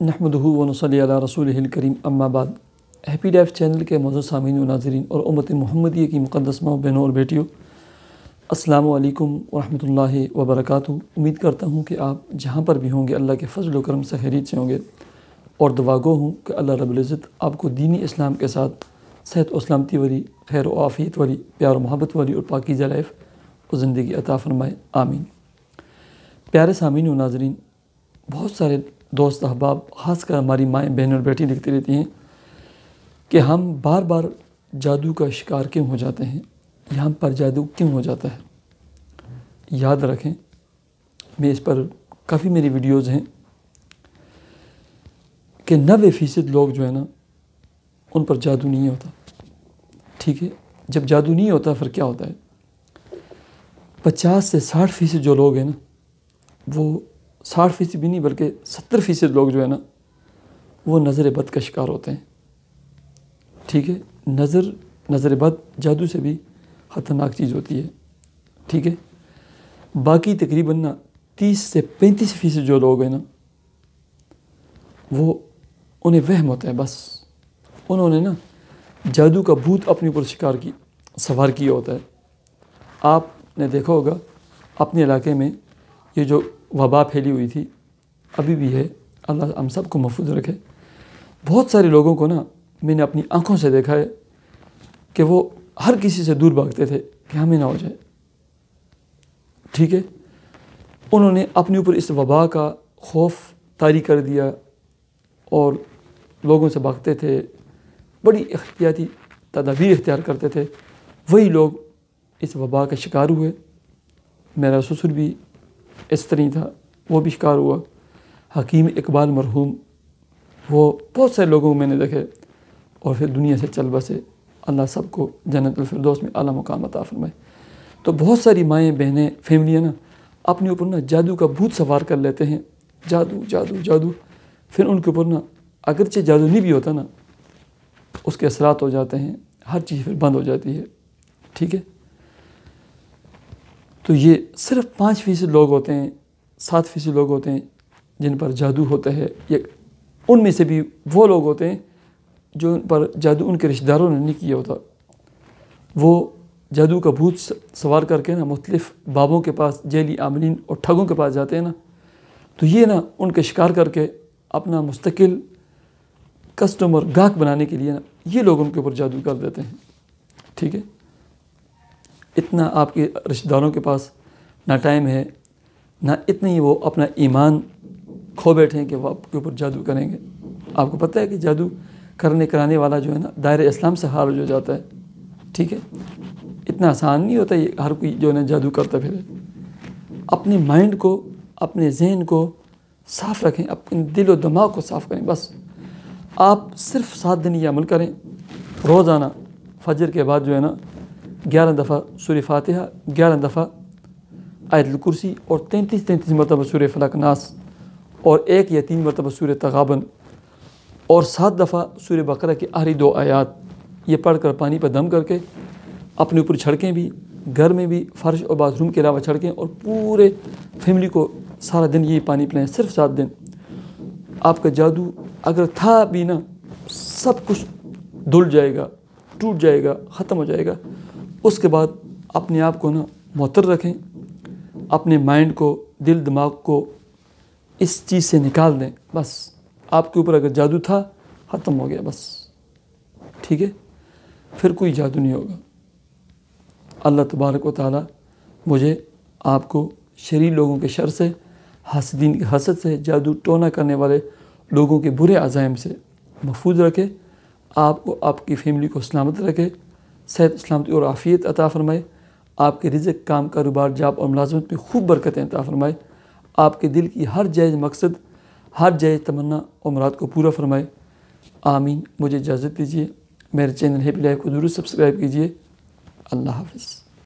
نحمدہ و نصلی علی رسولہ الکریم اما بعد۔ ہیپی لائف چینل کے معزز سامعین و ناظرین اور امت محمدیہ کی مقدس ماں بہنوں اور بیٹیوں، السلام علیکم ورحمۃ اللہ وبرکاتہ۔ امید کرتا ہوں کہ آپ جہاں پر بھی ہوں گے اللہ کے فضل و کرم سے خیریت سے ہوں گے، اور دعا گو ہوں کہ اللہ رب العزت آپ کو دینی اسلام کے ساتھ صحت و سلامتی والی، خیر و عافیت والی، پیار و محبت والی اور پاکیزہ لائف و زندگی عطا فرمائے، آمین۔ پیارے سامعین و ناظرین، بہت سارے دوست احباب، خاص کر ہماری مائیں بہنیں اور بیٹی لکھتی رہتی ہیں کہ ہم بار بار جادو کا شکار کیوں ہو جاتے ہیں، یا ہم پر جادو کیوں ہو جاتا ہے۔ یاد رکھیں، میں اس پر کافی میری ویڈیوز ہیں کہ 90% لوگ جو ہے نا ان پر جادو نہیں ہوتا، ٹھیک ہے۔ جب جادو نہیں ہوتا پھر کیا ہوتا ہے؟ 50 سے 60% جو لوگ ہیں نا، وہ 60% بھی نہیں بلکہ 70% لوگ جو ہے نا وہ نظر بد کا شکار ہوتے ہیں، ٹھیک ہے۔ نظر بد جادو سے بھی خطرناک چیز ہوتی ہے، ٹھیک ہے۔ باقی تقریباً 30 سے 35% جو لوگ ہیں نا وہ انہیں وہم ہوتا ہے، بس انہوں نے نا جادو کا بھوت اپنے اوپر سوار کیا ہوتا ہے۔ آپ نے دیکھا ہوگا اپنے علاقے میں یہ جو وبا پھیلی ہوئی تھی، ابھی بھی ہے، اللہ ہم سب کو محفوظ رکھے۔ بہت سارے لوگوں کو نا میں نے اپنی آنکھوں سے دیکھا ہے کہ وہ ہر کسی سے دور بھاگتے تھے کہ ہمیں نہ ہو جائے، ٹھیک ہے۔ انہوں نے اپنے اوپر اس وبا کا خوف طاری کر دیا اور لوگوں سے بھاگتے تھے، بڑی احتیاطی تدابیر اختیار کرتے تھے۔ وہی لوگ اس وبا کا شکار ہوئے۔ میرا سسر بھی اس طرح تھا، وہ بھی شکار ہوا۔ حکیم اقبال مرحوم، وہ بہت سارے لوگوں کو میں نے دیکھے اور پھر دنیا سے چل بسے۔ اللہ سب کو جنت الفردوس میں اعلیٰ مقام عطا فرمائے۔ تو بہت ساری مائیں بہنیں فیملیاں نا اپنے اوپر نا جادو کا بھوت سوار کر لیتے ہیں، جادو جادو جادو۔ پھر ان کے اوپر نا اگرچہ جادو نہیں بھی ہوتا نا، اس کے اثرات ہو جاتے ہیں، ہر چیز پھر بند ہو جاتی ہے، ٹھیک ہے۔ تو یہ صرف 5% لوگ ہوتے ہیں، 7% لوگ ہوتے ہیں جن پر جادو ہوتا ہے۔ ان میں سے بھی وہ لوگ ہوتے ہیں جو ان پر جادو ان کے رشتہ داروں نے نہیں کیا ہوتا۔ وہ جادو کا بھوت سوار کر کے نا مختلف بابوں کے پاس، جیلی عاملین اور ٹھگوں کے پاس جاتے ہیں نا، تو یہ نا ان کے شکار کر کے اپنا مستقل کسٹمر گاہک بنانے کے لیے نا یہ لوگ ان کے اوپر جادو کر دیتے ہیں، ٹھیک ہے۔ اتنا آپ کے رشتہ داروں کے پاس نہ ٹائم ہے، نہ اتنا ہی وہ اپنا ایمان کھو بیٹھے ہیں کہ وہ آپ کے اوپر جادو کریں گے۔ آپ کو پتہ ہے کہ جادو کرانے والا جو ہے نا دائرہ اسلام سے خارج ہو جاتا ہے، ٹھیک ہے۔ اتنا آسان نہیں ہوتا یہ ہر کوئی جو ہے نا جادو کرتا پھرے۔ اپنے مائنڈ کو، اپنے ذہن کو صاف رکھیں، اپنے دل و دماغ کو صاف کریں۔ بس آپ صرف 7 دن یہ عمل کریں، روزانہ فجر کے بعد جو ہے نا 11 دفعہ سورہ فاتحہ، 11 دفعہ آیت الکرسی اور 33 مرتبہ سورہ فلق ناس، اور 1 یا 3 مرتبہ سورہ تغابن، اور 7 دفعہ سورہ بقرہ کی آخری 2 آیات یہ پڑھ کر پانی پر دم کر کے اپنے اوپر چھڑکیں، بھی گھر میں بھی فرش اور باتھ روم کے علاوہ چھڑکیں، اور پورے فیملی کو سارا دن یہی پانی پلائیں، صرف 7 دن۔ آپ کا جادو اگر تھا بھی نا سب کچھ دھل جائے گا، ٹوٹ جائے گا، ختم ہو جائے گا۔ اس کے بعد اپنے آپ کو نا معطر رکھیں، اپنے مائنڈ کو، دل دماغ کو اس چیز سے نکال دیں۔ بس آپ کے اوپر اگر جادو تھا ختم ہو گیا، بس، ٹھیک ہے۔ پھر کوئی جادو نہیں ہوگا۔ اللہ تبارک و تعالی مجھے آپ کو شریر لوگوں کے شر سے، حاسدین کے حسد سے، جادو ٹونا کرنے والے لوگوں کے برے عزائم سے محفوظ رکھے، آپ کو، آپ کی فیملی کو سلامت رکھے، صحت، سلامتی اور عافیت عطا فرمائے، آپ کے رزق، کام، کاروبار، جاب اور ملازمت میں خوب برکتیں عطا فرمائے، آپ کے دل کی ہر جائز مقصد، ہر جائز تمنا اور مراد کو پورا فرمائے، آمین۔ مجھے اجازت دیجیے، میرے چینل ہیپی لائف کو ضرور سبسکرائب کیجیے۔ اللہ حافظ۔